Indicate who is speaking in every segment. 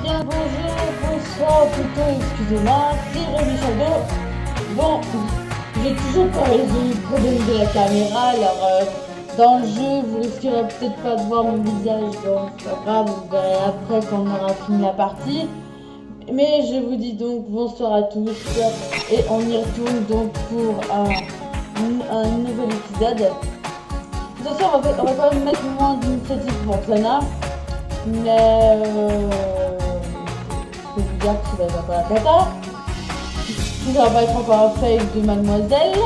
Speaker 1: bien bonjour, bonsoir plutôt, excusez-moi, c'est Rémi Shadow. Bon, j'ai toujours pas résolu le problème de la caméra, alors dans le jeu vous risquerez peut-être pas de voir mon visage, donc c'est pas grave, vous verrez après quand on aura fini la partie. Mais je vous dis donc bonsoir à tous et on y retourne donc pour un nouvel épisode. De toute façon, on va quand même mettre moins d'initiative pour Xana. Mais je peux vous dire que ça va être encore la cata. Ça va être encore un fail de mademoiselle.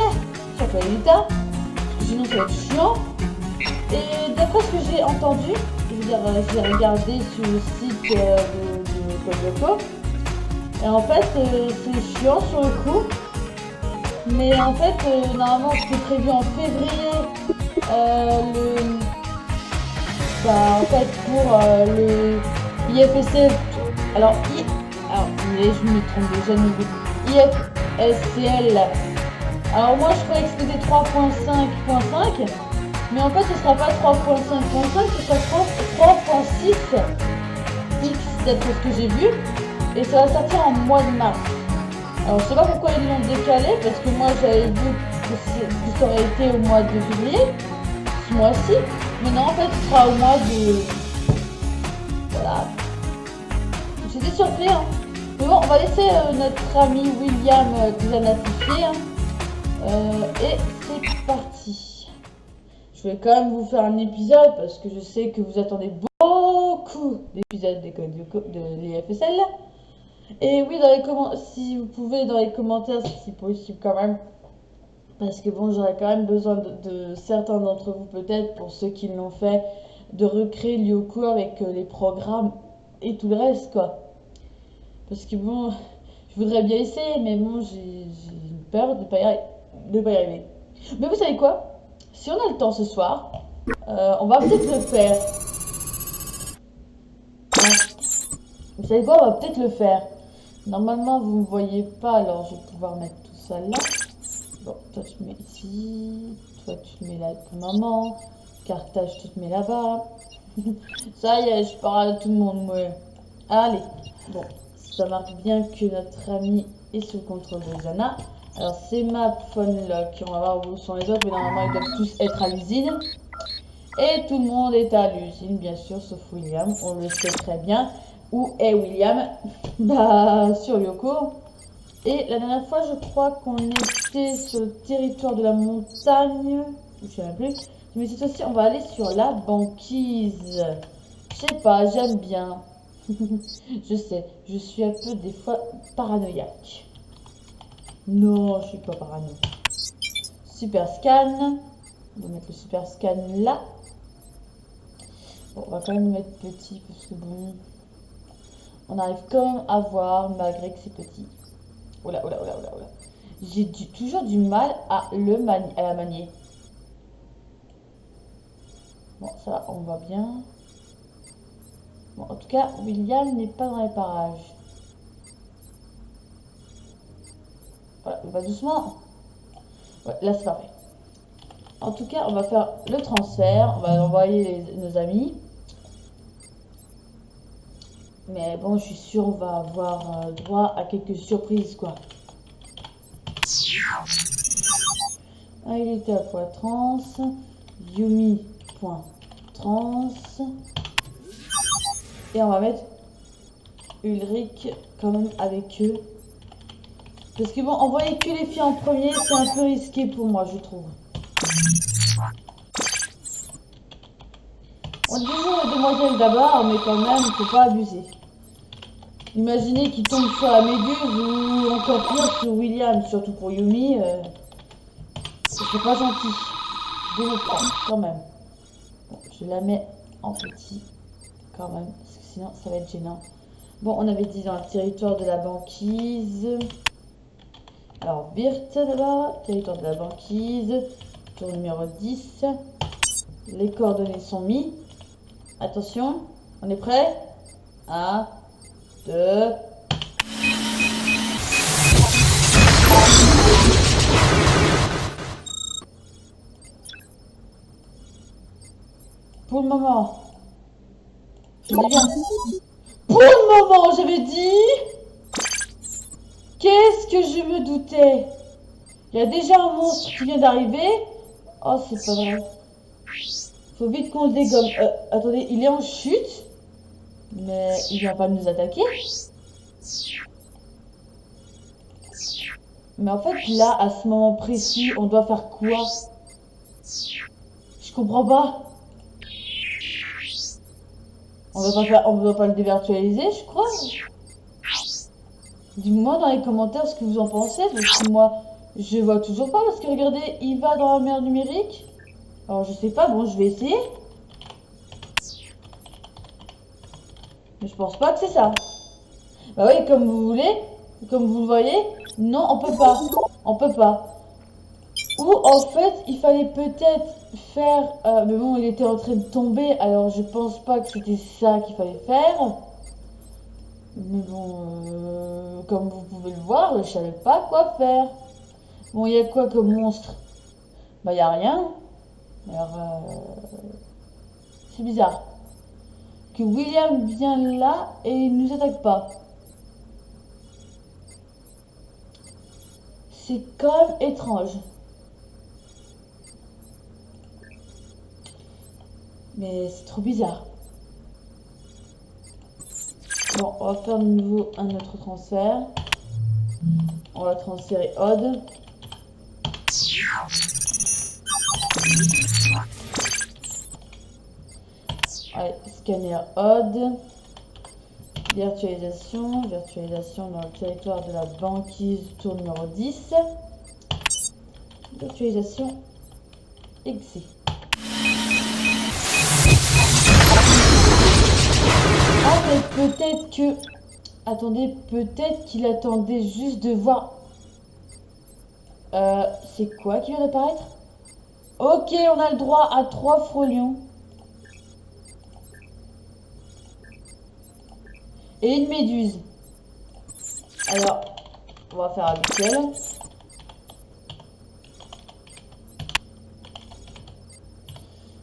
Speaker 1: Ça peut aller vite, hein, sinon ça va être chiant. Et d'après ce que j'ai entendu, je veux dire, j'ai regardé sur le site de Kodoko. Et en fait, c'est chiant sur le coup. Mais en fait, normalement, c'était prévu en février. En fait, pour le IFSC, alors, je me trompe déjà, IFSCL. Alors, moi, je croyais que c'était 3.5.5, mais en fait, ce sera pas 3.5.5, ce sera 3.6 X, d'après ce que j'ai vu, et ça va sortir en mois de mars. Alors, je sais pas pourquoi ils l'ont décalé, parce que moi, j'avais vu que ça aurait été au mois de février, ce mois-ci. Mais non, en fait, ce sera au mois de... Voilà. J'étais surpris, hein. Mais bon, on va laisser notre ami William désanatifier. Hein. Et c'est parti. Je vais quand même vous faire un épisode, parce que je sais que vous attendez beaucoup d'épisodes de l'IFSL. Et oui, si vous pouvez, dans les commentaires, si possible quand même. Parce que bon, j'aurais quand même besoin de certains d'entre vous peut-être, pour ceux qui l'ont fait, de recréer Lyoko avec les programmes et tout le reste, quoi. Parce que bon, je voudrais bien essayer, mais bon, j'ai peur de pas y arriver. Mais vous savez quoi? Si on a le temps ce soir, on va peut-être le faire. Vous savez quoi? On va peut-être le faire. Normalement, vous ne me voyez pas, alors je vais pouvoir mettre tout ça là. Bon, toi tu te mets ici, toi tu te mets là pour maman, Carthage tu te mets là-bas. Ça y est, je parle à tout le monde, moi. Allez, bon, ça marque bien que notre ami est sous le contrôle de Xana. Alors c'est ma phone lock, on va voir où sont les autres, mais normalement ils doivent tous être à l'usine. Et tout le monde est à l'usine, bien sûr, sauf William, on le sait très bien. Où est William? Bah, sur Lyoko. Et la dernière fois, je crois qu'on était sur le territoire de la montagne. Je ne sais même plus. Mais cette fois-ci, on va aller sur la banquise. Je sais pas, j'aime bien. Je sais, je suis un peu des fois paranoïaque. Non, je suis pas paranoïaque. Super scan. On va mettre le super scan là. Bon, on va quand même le mettre petit parce que bon, on arrive quand même à voir malgré que c'est petit. Oula. J'ai toujours du mal à la manier. Bon, ça va, on va bien. Bon, en tout cas, William n'est pas dans les parages. Voilà, il va doucement. Ouais, là, c'est parfait. En tout cas, on va faire le transfert. On va envoyer nos amis. Mais bon, je suis sûre on va avoir droit à quelques surprises, quoi. Ah, il était à point trans. Yumi point trans. Et on va mettre Ulrich quand même avec eux. Parce que bon, envoyer que les filles en premier, c'est un peu risqué pour moi, je trouve. On dit toujours les demoiselles d'abord, mais quand même, il faut pas abuser. Imaginez qu'il tombe sur la méduse ou encore pire sur William, surtout pour Yumi. C'est pas gentil. De notre part, quand même. Bon, je la mets en petit, quand même, parce que sinon ça va être gênant. Bon, on avait dit dans le territoire de la banquise. Alors, Birth d'abord, territoire de la banquise, tour numéro 10. Les coordonnées sont mises. Attention, on est prêt? 1, 2. Pour le moment, je dis bien, Pour le moment, j'avais dit... Qu'est-ce que je me doutais? Il y a déjà un monstre qui vient d'arriver. Oh, c'est pas vrai. Faut vite qu'on le dégomme. Attendez, il est en chute. Mais il vient pas nous attaquer. Mais en fait, là, à ce moment précis, on doit faire quoi? Je comprends pas. On doit pas le dévirtualiser, je crois. Dis-moi dans les commentaires ce que vous en pensez, parce que moi, je vois toujours pas, parce que regardez, il va dans la mer numérique. Alors, je sais pas, bon, je vais essayer. Mais je pense pas que c'est ça. Bah oui, comme vous voulez, comme vous le voyez, non, on peut pas. On peut pas. Ou en fait, il fallait peut-être faire... mais bon, il était en train de tomber, alors je pense pas que c'était ça qu'il fallait faire. Mais bon, comme vous pouvez le voir, je savais pas quoi faire. Bon, il y a quoi comme monstre? Bah, il y a rien. Alors, c'est bizarre. Que William vient là et il nous attaque pas. C'est quand même étrange. Mais c'est trop bizarre. Bon, on va faire de nouveau un autre transfert. On va transférer Odd. Allez, scanner Odd. Virtualisation. Virtualisation dans le territoire de la banquise, tour numéro 10. Virtualisation exit. Ah, mais peut-être que... Attendez, peut-être qu'il attendait juste de voir... c'est quoi qui vient d'apparaître? Ok, on a le droit à 3 frolions. Et une méduse. Alors, on va faire habituel.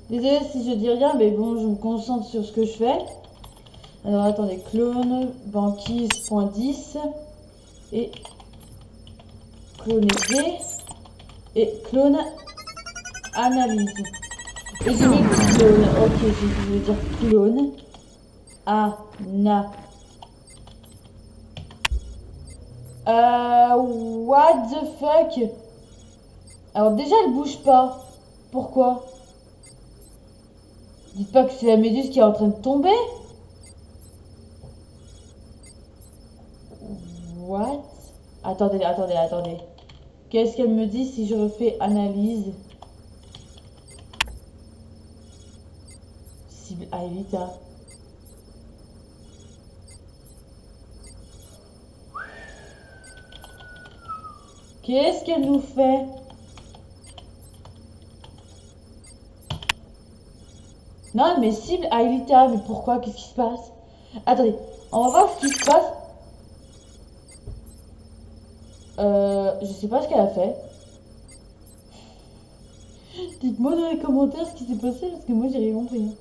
Speaker 1: Désolé si je dis rien, mais bon, je me concentre sur ce que je fais. Alors, attendez, clone, banquise.10 et cloner et clone analyse. Et je mets clone, ok, je vais dire clone, what the fuck? Alors déjà, elle bouge pas. Pourquoi? Dites pas que c'est la méduse qui est en train de tomber. What? Attendez. Qu'est-ce qu'elle me dit si je refais analyse? Cible Aelita. Qu'est-ce qu'elle nous fait? Non, mais cible Aelita, mais pourquoi? Qu'est-ce qui se passe? Attendez, on va voir ce qui se passe. Je sais pas ce qu'elle a fait. Dites-moi dans les commentaires ce qui s'est passé parce que moi j'ai rien compris.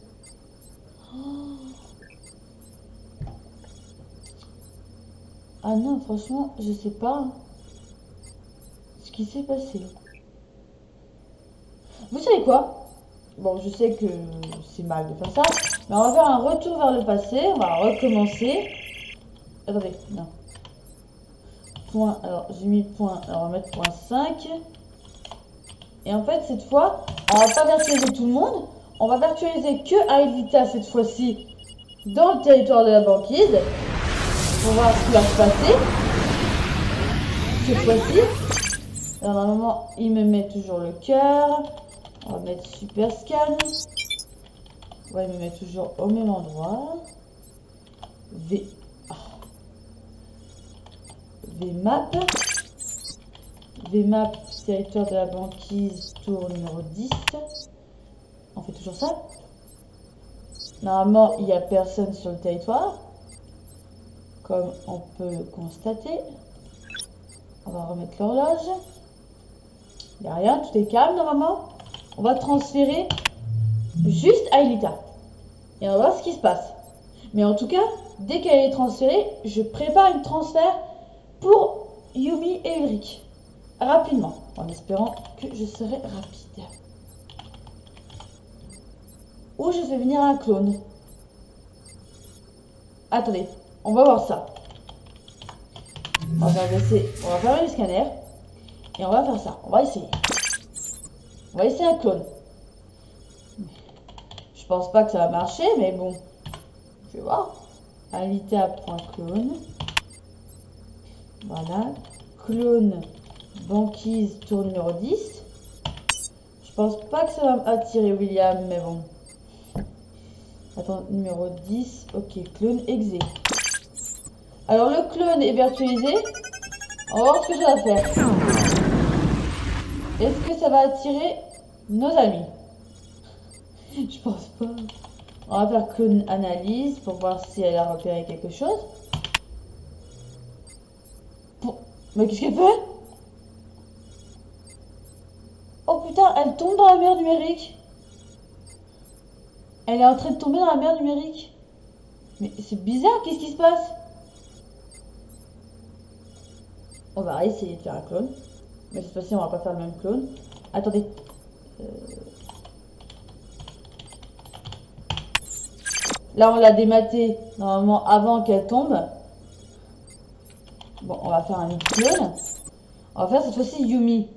Speaker 1: Ah non, franchement, je sais pas ce qui s'est passé. Vous savez quoi? Bon, je sais que c'est mal de faire ça, mais on va faire un retour vers le passé. On va recommencer. Attendez, non. Point, alors j'ai mis point, alors on va mettre point 5. Et en fait, cette fois, on va pas virtualiser tout le monde. On va virtualiser que Aelita cette fois-ci dans le territoire de la banquise. Pour voir ce qui va se passer. Cette fois-ci. Alors normalement, il me met toujours le cœur. On va mettre super scan. Ouais, il me met toujours au même endroit. VMAP. VMAP, territoire de la banquise, tour numéro 10. On fait toujours ça. Normalement, il n'y a personne sur le territoire. Comme on peut constater. On va remettre l'horloge. Il n'y a rien, tout est calme normalement. On va transférer juste Aelita. Et on va voir ce qui se passe. Mais en tout cas, dès qu'elle est transférée, je prépare une transfert pour Yumi et Ulrich. Rapidement, en espérant que je serai rapide. Ou je fais venir un clone. Attendez, on va voir ça. On va faire le scanner. Et on va faire ça. On va essayer. On va essayer un clone. Je pense pas que ça va marcher, mais bon. Je vais voir. Alita.clone. Voilà. Clone banquise tour numéro 10. Je pense pas que ça va attirer William, mais bon. Attends, numéro 10. Ok, clone exé. Alors le clone est virtualisé. On va voir ce que ça va faire. Est-ce que ça va attirer nos amis? Je pense pas. On va faire clone analyse pour voir si elle a repéré quelque chose. Mais qu'est-ce qu'elle fait? Oh putain, elle tombe dans la mer numérique. Elle est en train de tomber dans la mer numérique. Mais c'est bizarre, qu'est-ce qui se passe? On va essayer de faire un clone. Mais cette fois-ci, on va pas faire le même clone. Attendez. Là, on l'a dématé normalement avant qu'elle tombe. Bon, on va faire un autre clone. On va faire cette fois-ci Yumi.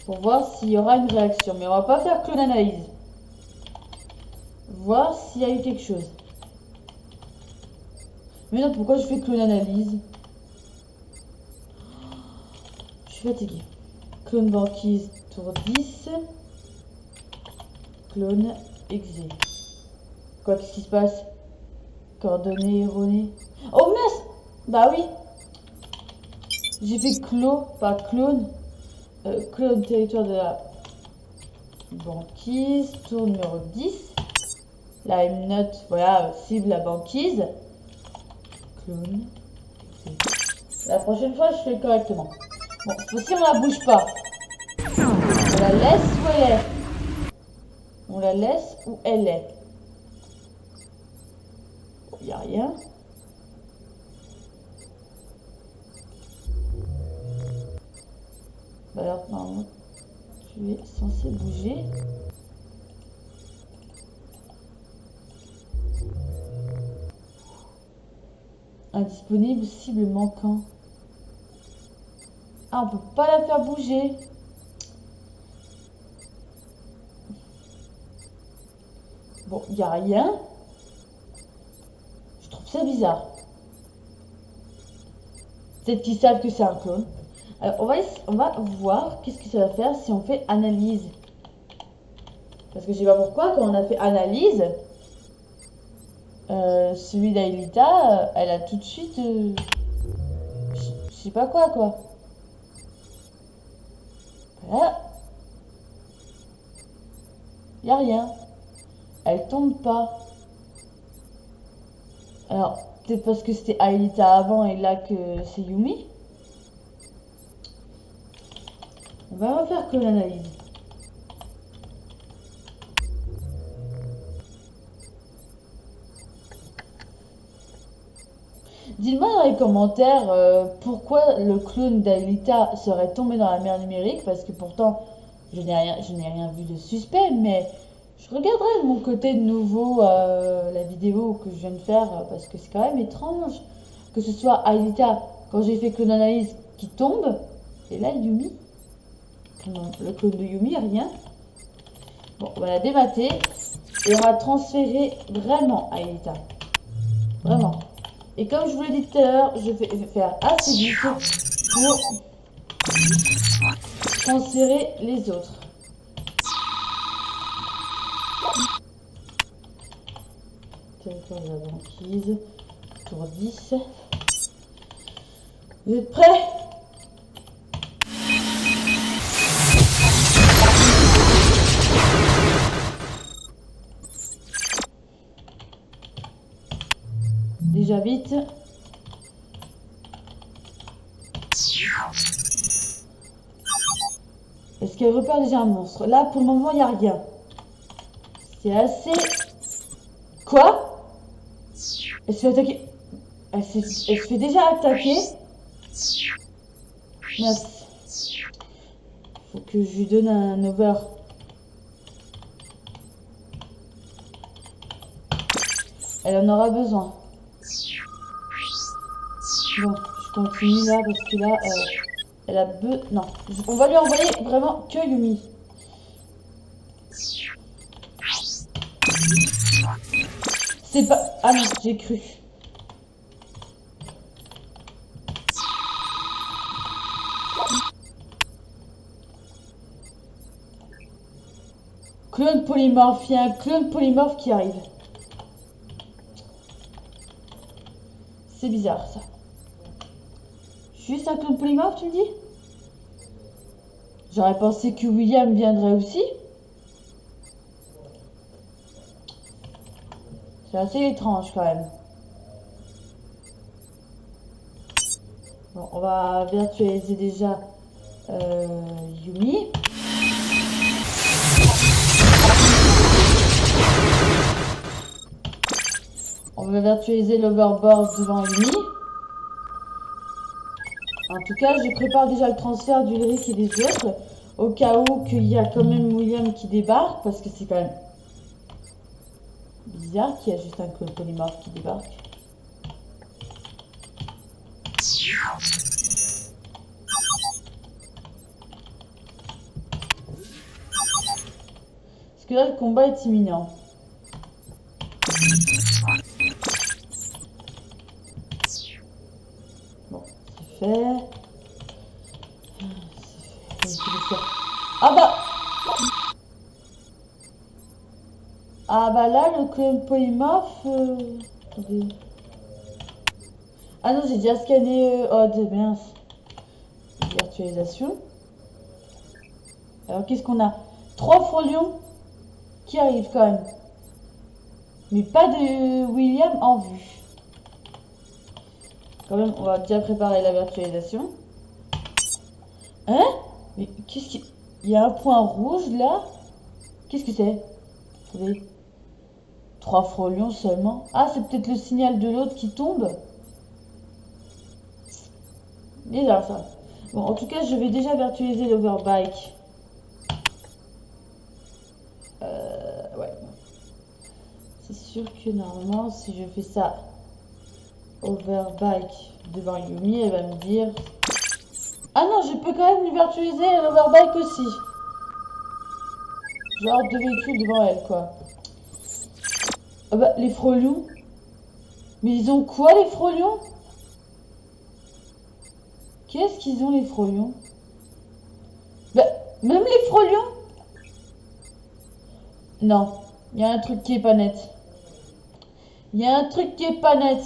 Speaker 1: Pour voir s'il y aura une réaction. Mais on va pas faire clone analyse. Voir s'il y a eu quelque chose. Mais non, pourquoi je fais clone analyse? Je suis fatiguée. Clone banquise, tour 10. Clone exé. Quoi, qu'est-ce qui se passe? Coordonnées erronées. Oh mince! Bah oui. J'ai fait clos, pas clone. Clone territoire de la banquise, tour numéro 10. Là, elle me note, voilà, cible la banquise. Clone. La prochaine fois, je fais correctement. Bon, cette fois-ci, on la bouge pas. On la laisse où elle est. On la laisse où elle est. Il n'y a rien. Bah alors, normalement, tu es censé bouger. Indisponible, cible manquant. Ah, on peut pas la faire bouger. Bon, il n'y a rien. Je trouve ça bizarre. Peut-être qu'ils savent que c'est un clone. Alors, on va voir qu'est-ce que ça va faire si on fait analyse. Parce que je sais pas pourquoi, quand on a fait analyse, celui d'Aelita, elle a tout de suite... je sais pas quoi. Voilà. Il n'y a rien. Elle tombe pas. Alors, peut-être parce que c'était Aelita avant et là que c'est Yumi. On va refaire que l'analyse. Dites-moi dans les commentaires pourquoi le clone d'Aelita serait tombé dans la mer numérique, parce que pourtant je n'ai rien vu de suspect, mais je regarderai de mon côté de nouveau la vidéo que je viens de faire, parce que c'est quand même étrange que ce soit Aelita, quand j'ai fait clone analyse, qui tombe, et là Yumi, le clone de Yumi, rien. Bon, on va la démater, et on va transférer vraiment Aelita. Vraiment. Et comme je vous l'ai dit tout à l'heure, je vais faire assez vite pour transférer les autres. Territoire de la banquise, tour 10. Vous êtes prêts? Déjà vite. Est-ce qu'elle repère déjà un monstre? Là, pour le moment, il n'y a rien. C'est assez... Quoi? Elle se fait attaquer. Elle se fait déjà attaquer. Mince. Faut que je lui donne un over. Elle en aura besoin. Bon, je continue là parce que là, elle a non, on va lui envoyer vraiment que Yumi. C'est pas... Ah non, j'ai cru. Clone polymorphe, il y a un clone polymorphe qui arrive. C'est bizarre ça. Juste un clone polymorphe, tu me dis? J'aurais pensé que William viendrait aussi. C'est assez étrange quand même. Bon, on va virtualiser déjà Yumi. On va virtualiser l'overboard devant Yumi. En tout cas, je prépare déjà le transfert d'Ulrich et des autres, au cas où qu'il y a quand même William qui débarque, parce que c'est quand même bizarre qu'il y a juste un clone polymorphe qui débarque. Parce que là, le combat est imminent. Bon, c'est fait. Ah bah... Ah bah là, le clone polymorphe... Attendez. Ah non, j'ai déjà scanné... Oh, de mince. Virtualisation. Alors, qu'est-ce qu'on a? 3 frolions qui arrivent quand même. Mais pas de William en vue. Quand même, on va déjà préparer la virtualisation. Hein? Mais qu'est-ce qu'il... Il y a un point rouge là? Qu'est-ce que c'est? Attendez. 3 frolions seulement. Ah, c'est peut-être le signal de l'autre qui tombe. Bizarre ça. Bon, en tout cas, je vais déjà virtualiser l'overbike. Ouais. C'est sûr que normalement, si je fais ça overbike devant Yumi, elle va me dire... Ah non, je peux quand même lui virtualiser l'overbike aussi. Genre 2 véhicules devant elle, quoi. Ah bah, les frolions. Mais ils ont quoi, les frolions? Qu'est-ce qu'ils ont, les frolions? Bah, même les frolions? Non, il y a un truc qui est pas net. Il y a un truc qui est pas net.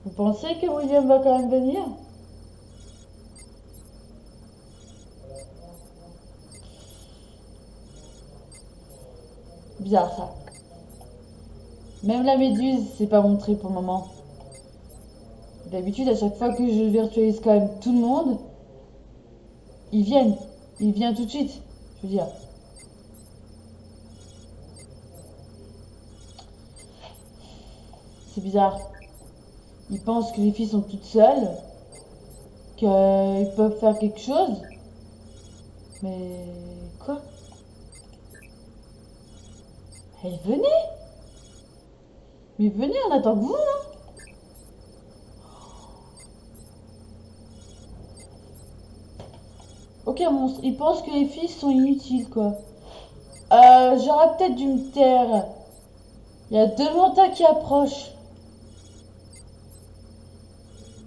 Speaker 1: Vous pensez que William va quand même venir? Bizarre ça. Même la méduse, c'est pas montré pour le moment. D'habitude, à chaque fois que je virtualise quand même tout le monde, ils viennent. Ils viennent tout de suite, je veux dire. C'est bizarre. Ils pensent que les filles sont toutes seules, qu'ils peuvent faire quelque chose. Mais quoi? Hey, venez! Mais venez, on attend que vous, hein? Ok, monstre, ils pensent que les filles sont inutiles, quoi. J'aurais peut-être dû me taire. Il y a 2 montagnes qui approchent.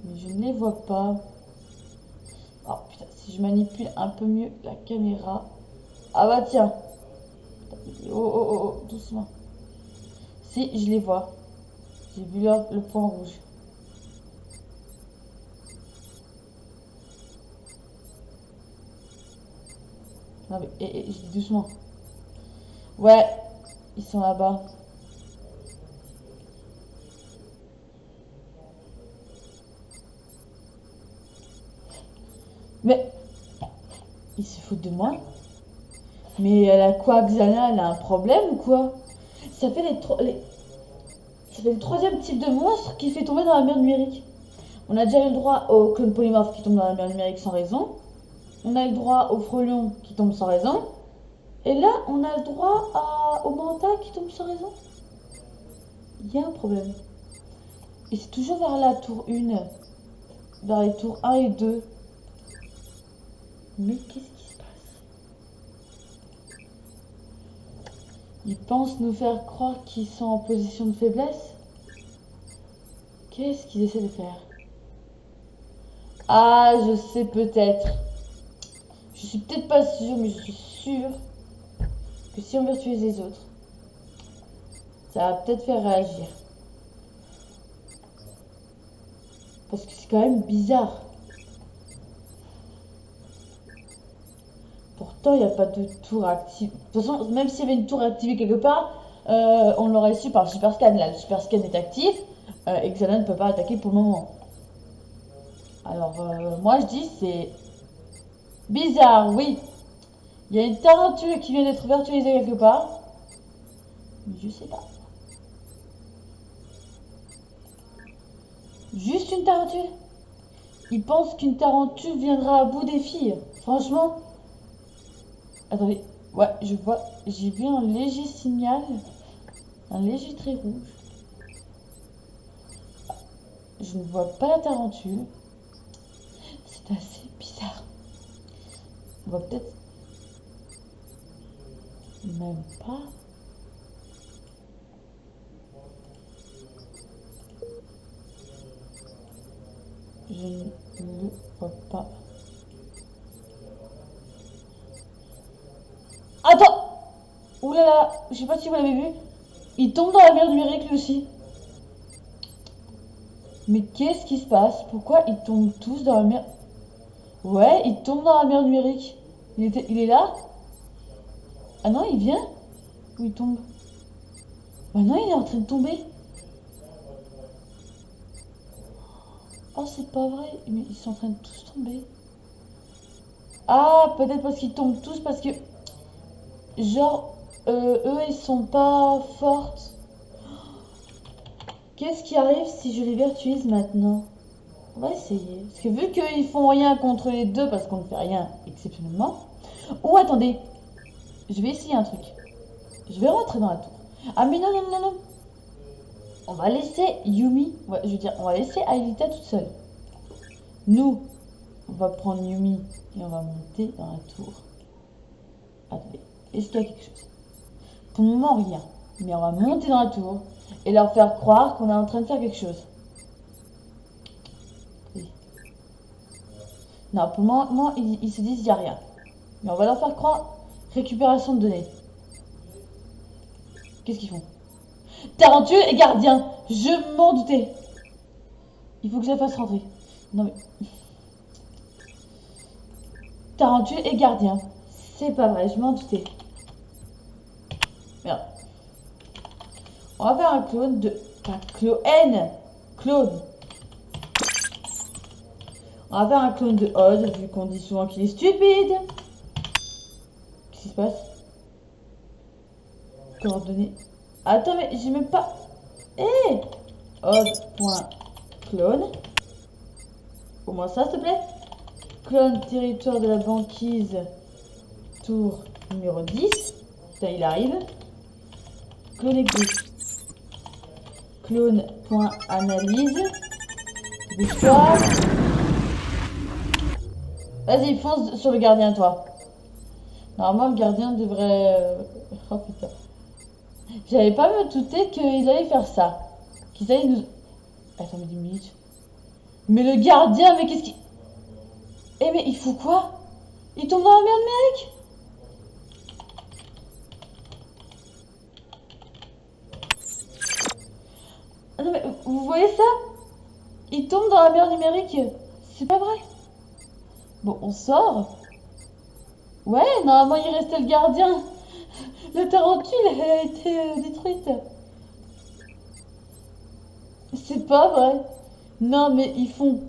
Speaker 1: Mais je ne les vois pas. Oh putain, si je manipule un peu mieux la caméra. Ah bah tiens. Oh, oh, oh, oh, doucement. Si, je les vois. J'ai vu le point rouge. Non mais, je dis doucement. Ouais, ils sont là-bas. Mais, ils se foutent de moi. Mais elle a quoi, Xana? Elle a un problème ou quoi? Ça fait Ça fait le troisième type de monstre qui fait tomber dans la mer numérique. On a déjà eu le droit au clone polymorphe qui tombe dans la mer numérique sans raison. On a eu le droit au frelon qui tombe sans raison. Et là, on a le droit au manta qui tombe sans raison. Il y a un problème. Et c'est toujours vers la tour 1. Vers les tours 1 et 2. Mais qu'est-ce qui se passe? Ils pensent nous faire croire qu'ils sont en position de faiblesse? Qu'est-ce qu'ils essaient de faire? Ah, je sais peut-être. Je suis peut-être pas sûre, mais je suis sûre que si on virtualise les autres, ça va peut-être faire réagir. Parce que c'est quand même bizarre. Pourtant, il n'y a pas de tour active. De toute façon, même s'il y avait une tour activée quelque part, on l'aurait su par le super scan. Là, le super scan est actif et Xana ne peut pas attaquer pour le moment. Alors, moi je dis c'est bizarre, oui. Il y a une tarentule qui vient d'être virtualisée quelque part. Mais je sais pas. Juste une tarentule. Ils pensent qu'une tarentule viendra à bout des filles. Franchement. Attendez. Ouais, je vois. J'ai vu un léger signal. Un léger trait rouge. Je ne vois pas la tarentule. C'est assez bizarre. On va peut-être... Même pas. Je ne le vois pas. Attends! Ouh là là, je sais pas si vous l'avez vu. Il tombe dans la mer numérique lui aussi. Mais qu'est-ce qui se passe? Pourquoi ils tombent tous dans la mer... Ouais, il tombe dans la mer numérique. Il est là? Ah non, il vient? Ou il tombe? Bah non, il est en train de tomber. Oh, c'est pas vrai. Mais ils sont en train de tous tomber. Ah, peut-être parce qu'ils tombent tous parce que... Genre, eux, ils sont pas fortes. Qu'est-ce qui arrive si je les virtualise maintenant? On va essayer. Parce que vu qu'ils font rien contre les deux parce qu'on ne fait rien exceptionnellement. Oh, attendez. Je vais essayer un truc. Je vais rentrer dans la tour. Ah, mais non, non, non, non. On va laisser Yumi. Ouais, je veux dire, on va laisser Aelita toute seule. Nous, on va prendre Yumi et on va monter dans la tour. Attendez. Est-ce qu'il y a quelque chose? Pour le moment, rien. Mais on va monter dans la tour et leur faire croire qu'on est en train de faire quelque chose. Oui. Non, pour le moment, ils se disent qu'il n'y a rien. Mais on va leur faire croire récupération de données. Qu'est-ce qu'ils font? Tarentule et gardien. Je m'en doutais. Il faut que je la fasse rentrer. Non mais... Tarentule et gardien. C'est pas vrai, je m'en doutais. Merde. On va faire un clone de... Enfin, clone. On va faire un clone de Odd, vu qu'on dit souvent qu'il est stupide. Qu'est-ce qui se passe? Coordonnées. Attends, mais j'ai même pas... Hé Odd.clone. Au moins ça, s'il te plaît. Clone territoire de la banquise. Tour numéro 10. Ça, il arrive. Clone existe. Clone.analyse. Victoire. Vas-y, fonce sur le gardien, toi. Normalement, le gardien devrait... Oh putain. J'avais pas me douté qu'il allait faire ça. Qu'ils allaient nous... Attends, mais 10 minutes. Mais le gardien, mais qu'est-ce qu'il... Eh mais il fout quoi? Il tombe dans la merde, mec. Ah non mais vous voyez ça? Il tombe dans la mer numérique. C'est pas vrai. Bon, on sort. Ouais, normalement il restait le gardien. La tarentule elle a été détruite. C'est pas vrai. Non mais ils font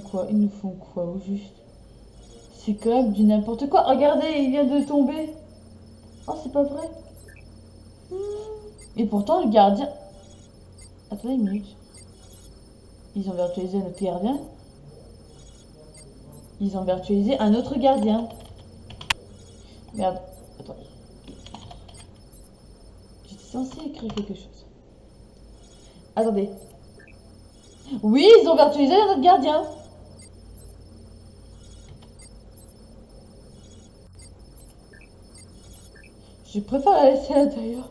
Speaker 1: quoi? Ils nous font quoi au juste? C'est quand même du n'importe quoi. Regardez, il vient de tomber. Oh, c'est pas vrai. Et pourtant le gardien... Attendez une minute. Ils ont virtualisé un autre gardien. Ils ont virtualisé un autre gardien. Merde. Attends. J'étais censé écrire quelque chose. Attendez. Oui, ils ont virtualisé un autre gardien. Je préfère la laisser à l'intérieur.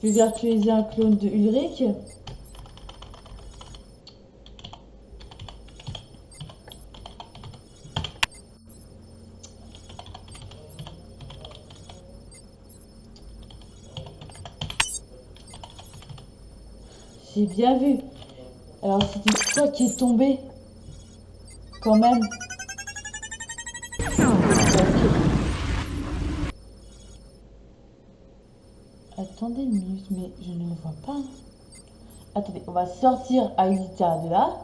Speaker 1: Je vais virtualiser un clone de Ulrich. J'ai bien vu. Alors c'était quoi qui est tombé? Quand même. Attendez une minute, mais je ne le vois pas. Attendez, on va sortir Aelita de là.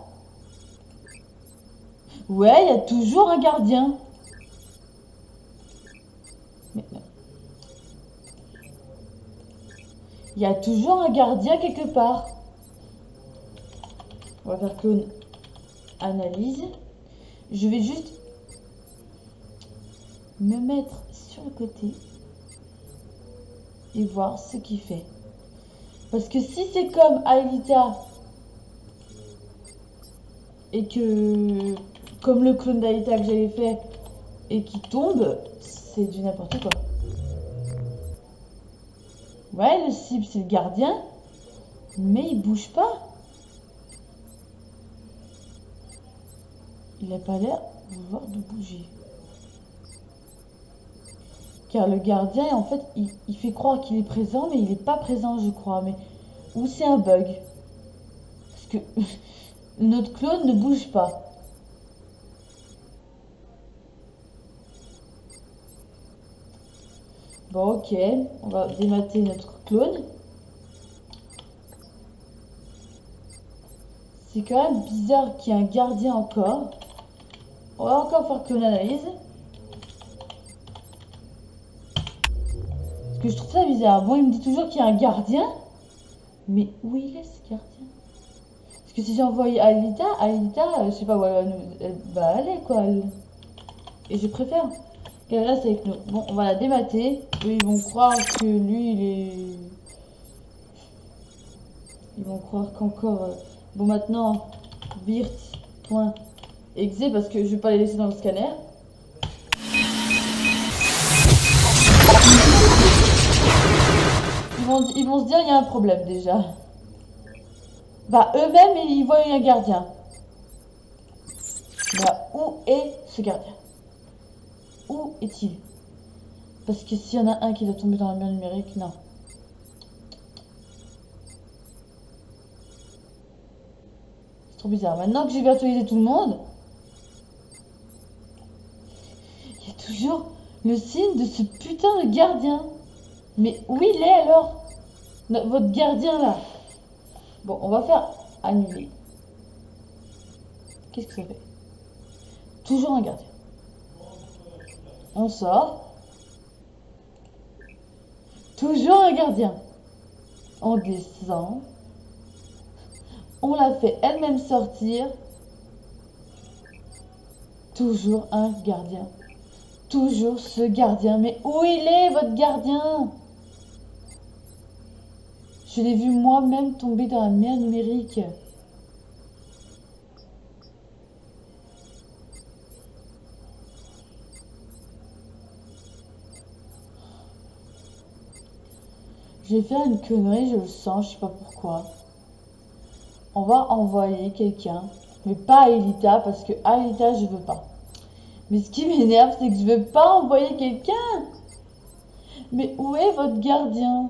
Speaker 1: Ouais, il y a toujours un gardien. Mais non. Il y a toujours un gardien quelque part. On va faire clone analyse. Je vais juste me mettre sur le côté et voir ce qu'il fait. Parce que si c'est comme Aelita et que comme le clone d'Aelita que j'avais fait et qui tombe, c'est du n'importe quoi. Ouais, le cible c'est le gardien, mais il bouge pas. Il n'a pas l'air de vouloir de bouger. Car le gardien, en fait, il fait croire qu'il est présent, mais il n'est pas présent, je crois. Mais ou c'est un bug. Parce que notre clone ne bouge pas. Bon, ok. On va démater notre clone. C'est quand même bizarre qu'il y ait un gardien encore. On va encore faire clone analyse. Parce que je trouve ça bizarre. Bon, il me dit toujours qu'il y a un gardien. Mais où il est ce gardien? Parce que si j'ai envoyé Aelita, je sais pas où elle va aller quoi. Et je préfère qu'elle reste avec nous. Bon, on va la démater. Eux, ils vont croire que lui, il est... Ils vont croire qu'encore... Bon, maintenant, virt.exe, parce que je vais pas les laisser dans le scanner. Ils vont se dire, il y a un problème, déjà. Bah, eux-mêmes, ils voient un gardien. Bah, où est ce gardien? Où est-il? Parce que s'il y en a un qui doit tomber dans la mer numérique, non. C'est trop bizarre. Maintenant que j'ai virtualisé tout le monde, il y a toujours le signe de ce putain de gardien. Mais où il est alors? Votre gardien là. Bon, on va faire annuler. Qu'est-ce que ça fait? Toujours un gardien. On sort. Toujours un gardien. On descend. On la fait elle-même sortir. Toujours un gardien. Toujours ce gardien. Mais où il est, votre gardien? Je l'ai vu moi-même tomber dans la mer numérique. Je vais faire une connerie, je le sens, je sais pas pourquoi. On va envoyer quelqu'un. Mais pas Aelita, parce que Aelita, je veux pas. Mais ce qui m'énerve, c'est que je veux pas envoyer quelqu'un. Mais où est votre gardien?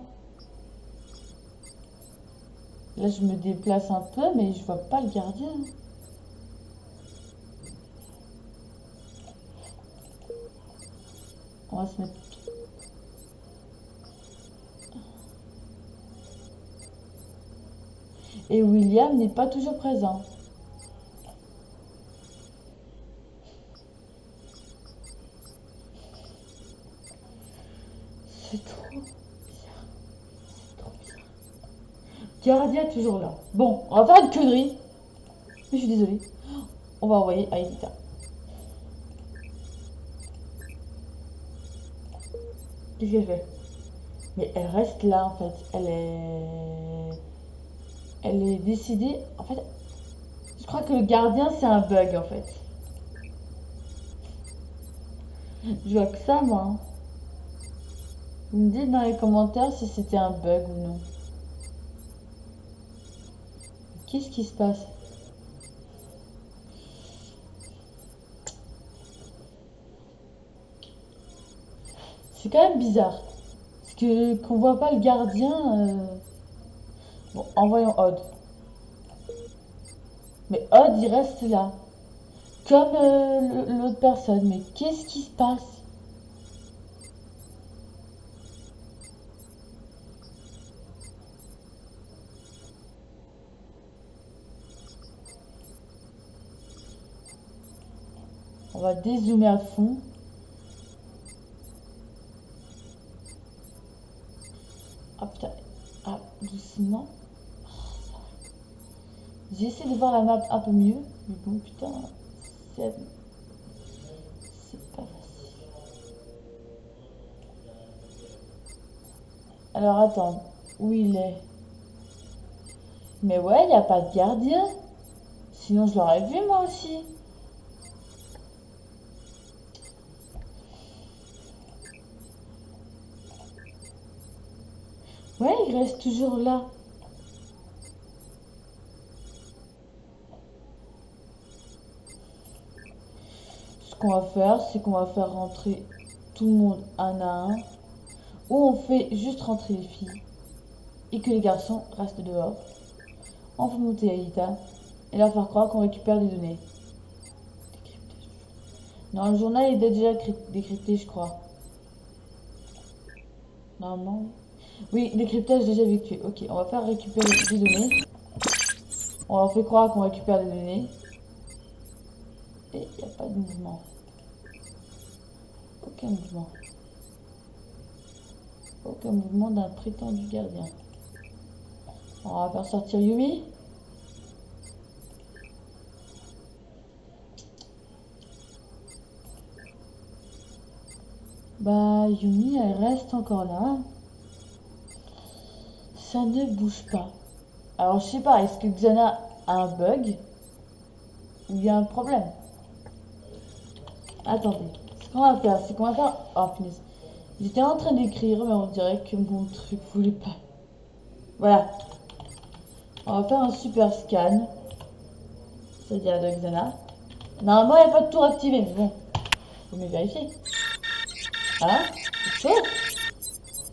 Speaker 1: Là, je me déplace un peu, mais je vois pas le gardien. On va se mettre... Et William n'est pas toujours présent. C'est trop bizarre. C'est trop bizarre. Gardien toujours là. Bon, on va faire une connerie. Mais je suis désolée. On va envoyer Aïdita. Qu'est-ce qu'elle fait? Mais elle reste là en fait. Elle est décidée. En fait, je crois que le gardien c'est un bug en fait. Je vois que ça moi, hein. Vous me dites dans les commentaires si c'était un bug ou non. Qu'est-ce qui se passe? C'est quand même bizarre. Parce que qu'on voit pas le gardien. Bon, envoyons Odd. Mais Odd il reste là. Comme l'autre personne. Mais qu'est-ce qui se passe? On va dézoomer à fond. Ah putain. Ah, doucement. J'ai essayé de voir la map un peu mieux. Mais bon, putain. C'est pas facile. Alors attends. Où il est? Mais ouais, il n'y a pas de gardien. Sinon, je l'aurais vu moi aussi. Ouais, il reste toujours là. Ce qu'on va faire, c'est qu'on va faire rentrer tout le monde un à un. Ou on fait juste rentrer les filles. Et que les garçons restent dehors. On fait monter Aïta. Et leur faire croire qu'on récupère des données. Non, le journal est déjà décrypté, je crois. Normalement. Oui, décryptage déjà vécu. Ok, on va faire récupérer des données. On leur fait croire qu'on récupère des données. Et il n'y a pas de mouvement. Aucun mouvement. Aucun mouvement d'un prétendu gardien. On va faire sortir Yumi. Bah, Yumi, elle reste encore là. Ça ne bouge pas. Alors, je sais pas, est-ce que Xana a un bug? Ou il y a un problème? Attendez. Ce qu'on va faire, c'est qu'on va faire... Oh, punaise. J'étais en train d'écrire, mais on dirait que mon truc voulait pas. Voilà. On va faire un super scan. C'est-à-dire de Xana. Normalement, il n'y a pas de tour activé, mais bon. Faut me vérifier. Hein? Quelque chose?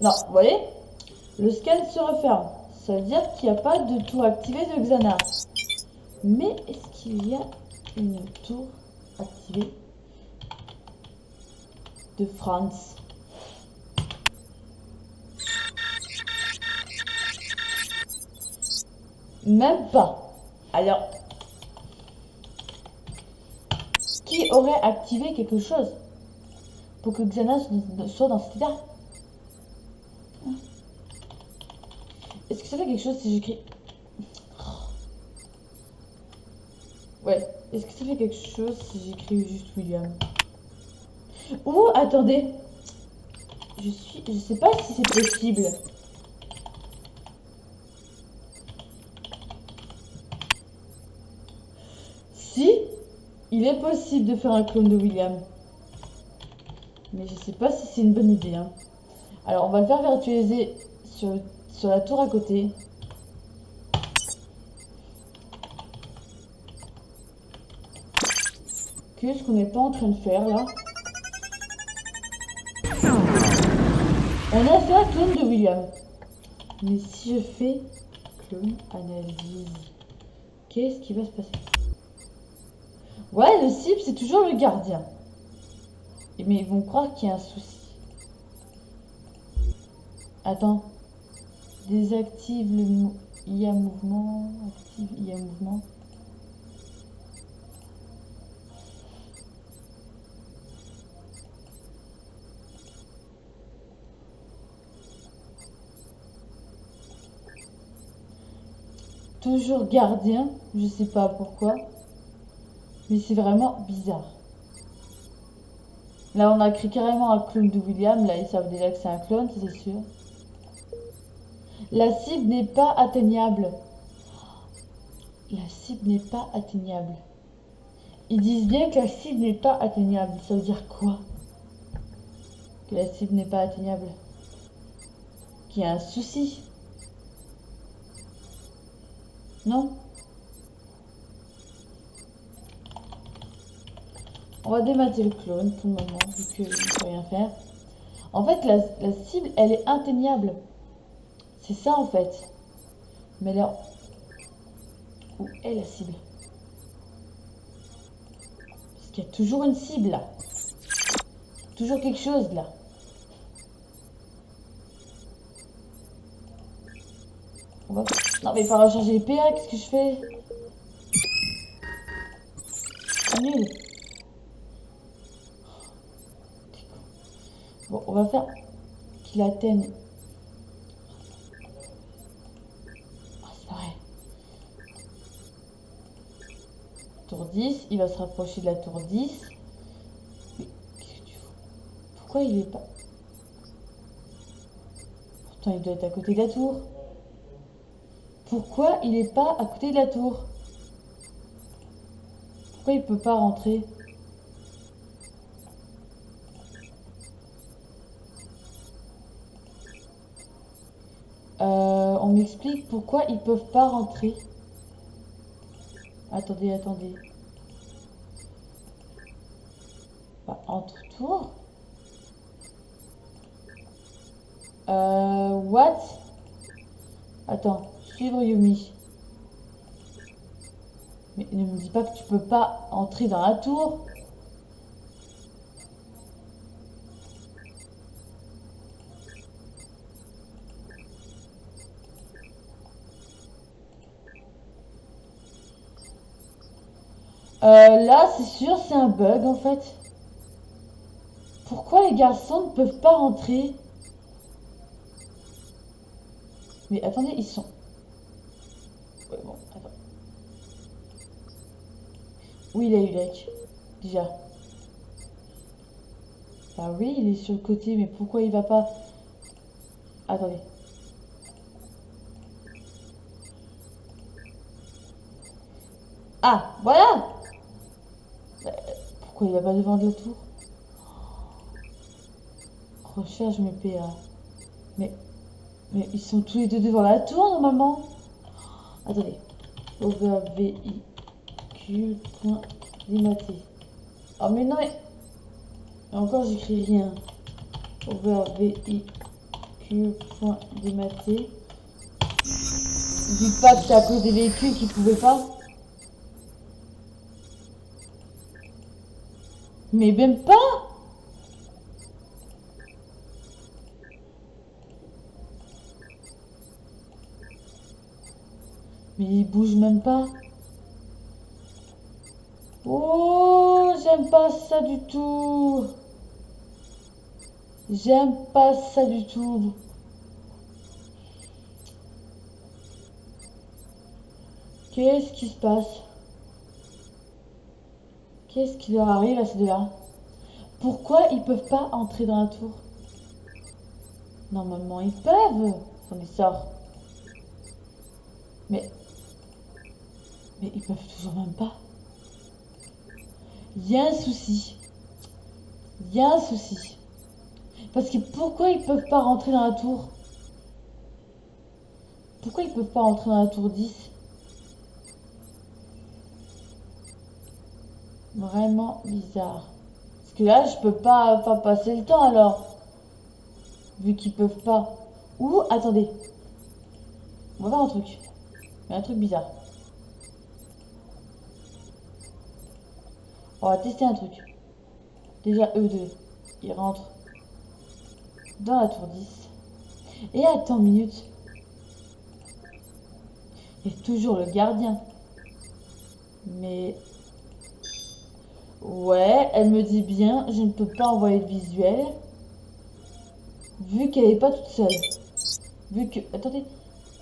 Speaker 1: Non, vous voyez? Le scan se referme. Ça veut dire qu'il n'y a pas de tour activé de Xana. Mais est-ce qu'il y a une tour activée de Franz? Même pas. Alors, qui aurait activé quelque chose pour que Xana soit dans cet état? Est-ce que ça fait quelque chose si j'écris... Ouais. Est-ce que ça fait quelque chose si j'écris juste William? Oh, attendez. Je sais pas si c'est possible. Si, il est possible de faire un clone de William. Mais je sais pas si c'est une bonne idée, hein. Alors, on va le faire virtualiser sur la tour à côté. Qu'est-ce qu'on n'est pas en train de faire, là? On a fait un clone de William. Mais si je fais clone analyse, qu'est-ce qui va se passer? Ouais, le cible, c'est toujours le gardien. Mais ils vont croire qu'il y a un souci. Attends. Désactive le IA mouvement. Active IA mouvement. Toujours gardien. Je sais pas pourquoi. Mais c'est vraiment bizarre. Là, on a créé carrément un clone de William. Là, ils savent déjà que c'est un clone, ça c'est sûr. La cible n'est pas atteignable. La cible n'est pas atteignable. Ils disent bien que la cible n'est pas atteignable. Ça veut dire quoi? Que la cible n'est pas atteignable? Qu'il y a un souci? Non? On va démater le clone pour le moment, vu qu'il ne peut rien faire. En fait, la cible, elle est atteignable. C'est ça, en fait. Mais là, où est la cible? Parce qu'il y a toujours une cible, là. Toujours quelque chose, là. On va... Non, mais pas recharger les PA, qu'est-ce que je fais? C'est nul. Bon, on va faire qu'il atteigne. Ah, c'est pas vrai. Tour 10, il va se rapprocher de la tour 10. Mais qu'est-ce que tu fous? Pourquoi il est pas... Pourtant, il doit être à côté de la tour. Pourquoi il est pas à côté de la tour? Pourquoi il peut pas rentrer? On m'explique pourquoi ils peuvent pas rentrer. Attendez, attendez. Bah, entre tours. What? Attends, suivre Yumi. Mais ne me dis pas que tu peux pas entrer dans la tour. Là, c'est sûr, c'est un bug en fait. Pourquoi les garçons ne peuvent pas rentrer? Mais attendez, ils sont... Ouais, bon, attends. Oui, il a eu Lake, déjà. Bah oui, il est sur le côté, mais pourquoi il va pas... Attendez. Ah, voilà! Pourquoi il va pas devant de la tour? Recharge mes PA. Mais ils sont tous les deux devant la tour normalement. Attendez. Over VIQ point dématé. Oh mais non mais... Encore j'écris rien. Over VIQ point dématé. Dis pas que c'est à cause des véhicules qui pouvaient pas. Mais même pas. Mais il bouge même pas. Oh, j'aime pas ça du tout. J'aime pas ça du tout. Qu'est-ce qui se passe? Qu'est-ce qui leur arrive à ces deux-là? Pourquoi ils peuvent pas entrer dans la tour? Normalement, ils peuvent. Attendez, sort. Mais ils peuvent toujours même pas. Il y a un souci. Il y a un souci. Parce que pourquoi ils peuvent pas rentrer dans la tour? Pourquoi ils peuvent pas rentrer dans la tour 10? Vraiment bizarre. Parce que là, je peux pas passer le temps alors. Vu qu'ils peuvent pas. Ou, attendez. On va voir un truc. Il y a un truc bizarre. On va tester un truc. Déjà, eux deux, ils rentrent dans la tour 10. Et attends une minute. Il y a toujours le gardien. Mais... Ouais, elle me dit bien, je ne peux pas envoyer de visuel. Vu qu'elle n'est pas toute seule. Vu que... Attendez.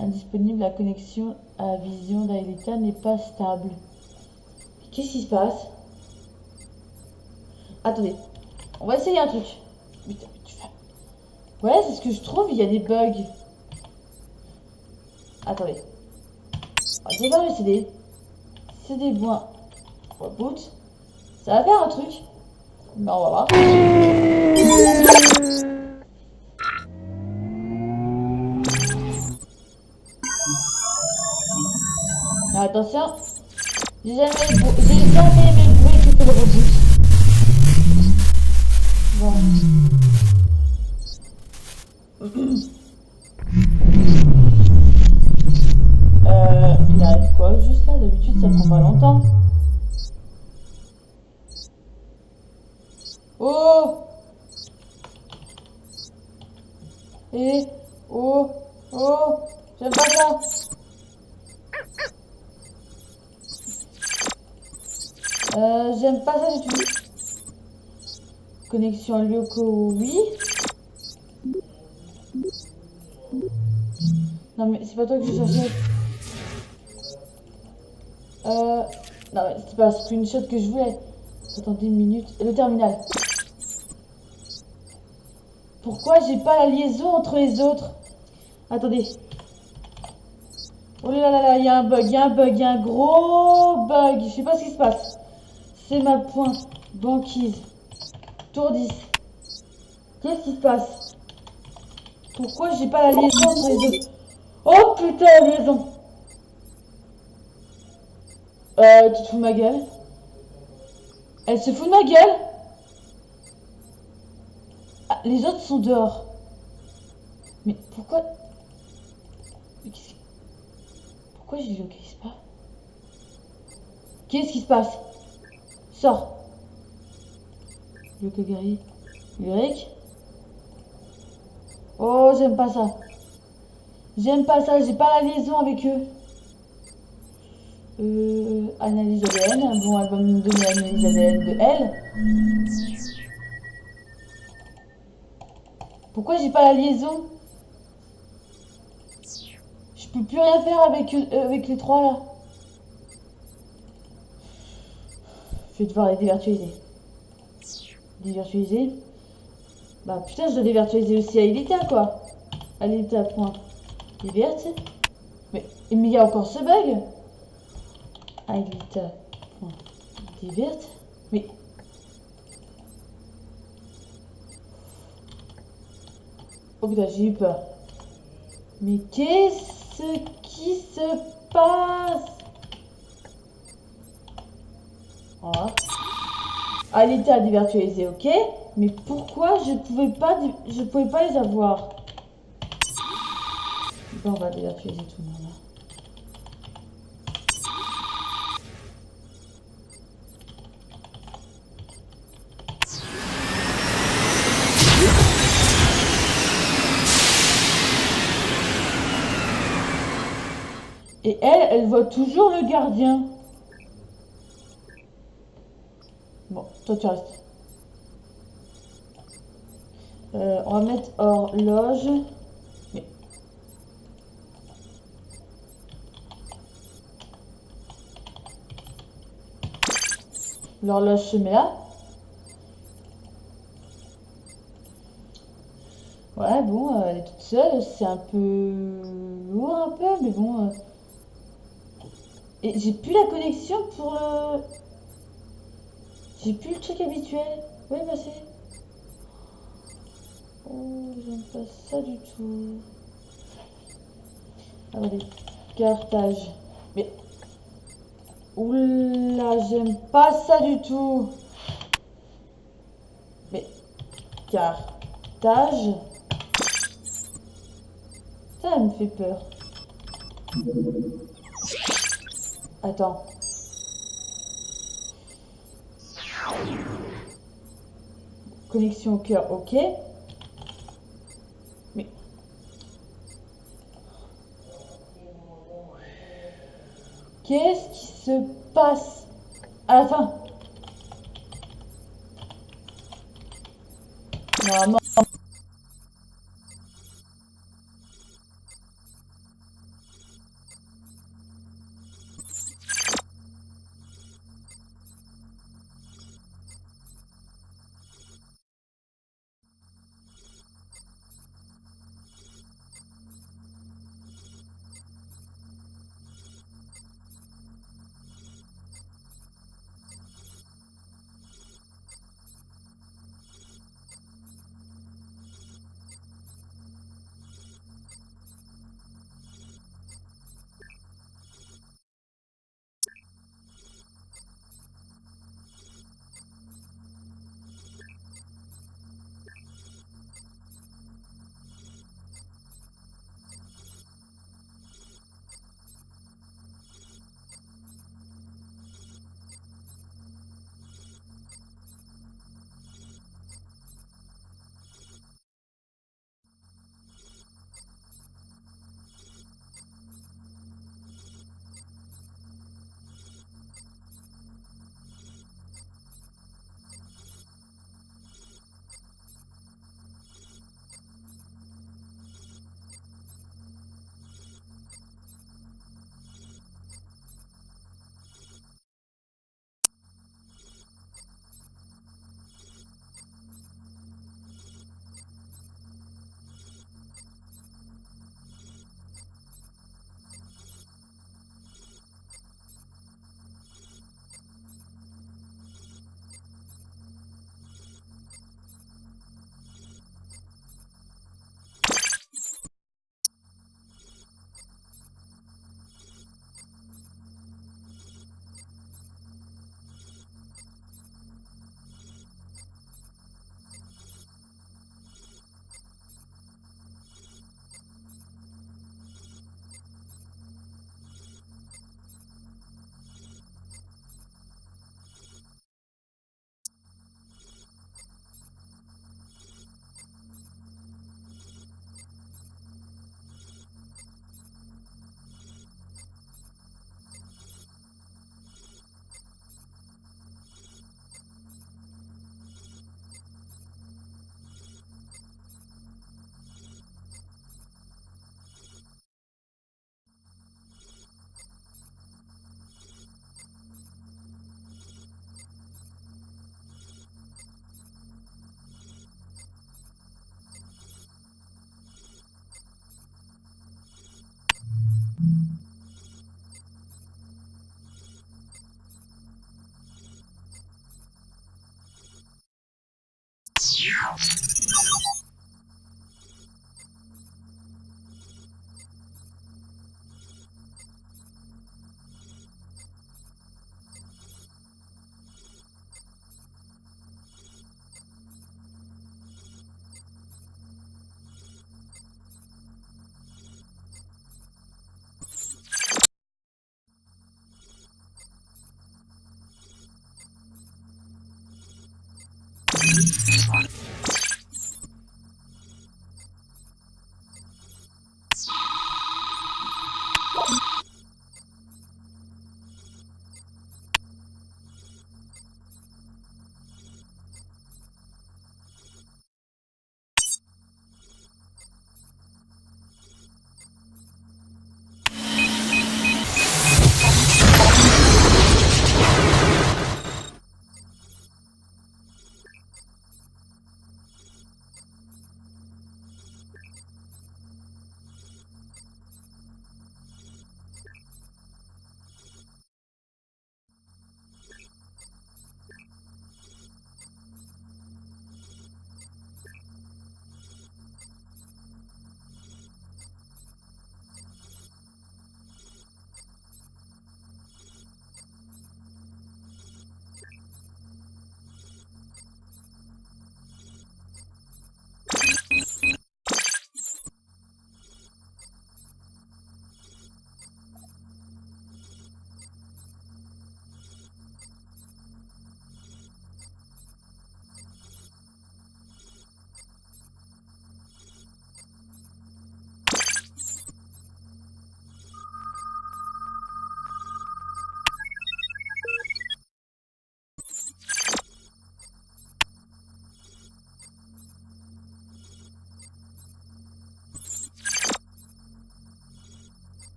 Speaker 1: indisponible, la connexion à Vision d'Aelita n'est pas stable. Qu'est-ce qui se passe? Attendez, on va essayer un truc. Putain, tu fais... Ouais, c'est ce que je trouve, il y a des bugs. Attendez. On va démarrer le CD. CD boin. Reboot. Ça va faire un truc. Mais on va voir. Alors, attention. J'ai jamais aimé le bruit que fait le reboot. Bon. Il arrive quoi juste là? D'habitude ça prend pas longtemps. Oh! Et oh! Oh! J'aime pas ça! J'aime pas ça du tout. Connexion Lyoko, oui. Non mais c'est pas toi que je cherchais. Non mais c'est pas un screenshot que je voulais. Attendez une minute. Le terminal. Pourquoi j'ai pas la liaison entre les autres? Attendez. Oh là là là, il y a un bug, il y a un bug, il y a un gros bug. Je sais pas ce qui se passe. C'est ma pointe. Banquise. Tour 10. Qu'est-ce qui se passe? Pourquoi j'ai pas la liaison entre les autres? Oh putain, la liaison. Tu te fous de ma gueule? Elle se fout de ma gueule? Ah, les autres sont dehors. Mais pourquoi? Mais pourquoi je les localise pas? Qu'est-ce qui se passe? Sors. Lyoko guerrier. Lyrique. Oh, j'aime pas ça. J'aime pas ça, j'ai pas la liaison avec eux. Analyse ADN. Bon, elle va me donner l'analyse ADN de elle. Pourquoi j'ai pas la liaison? Je peux plus rien faire avec, avec les trois là. Je vais devoir les dévirtualiser. Dévirtualiser. Bah putain, je dois dévirtualiser aussi Aelita quoi. Aelita point. Divert. Mais il y a encore ce bug. Aelita point. Divert. Mais. Oh putain, j'ai eu peur. Mais qu'est-ce qui se passe? Voilà. Aelita a dévirtualisé, ok. Mais pourquoi je pouvais pas les avoir? Bon, on va dévirtualiser tout le monde là. Et elle voit toujours le gardien. Bon, toi tu restes. On va mettre horloge. Mais... L'horloge se met là. Ouais, bon, elle est toute seule. C'est un peu lourd un peu, mais bon. Et j'ai plus la connexion pour le... J'ai plus le truc habituel. Où est passé? Oh, j'aime pas ça du tout. Allez, cartage. Mais... Oula, j'aime pas ça du tout. Mais... Cartage. Ça me fait peur. Attends. Connexion au cœur, ok. Mais... Qu'est-ce qui se passe à la fin? Normalement...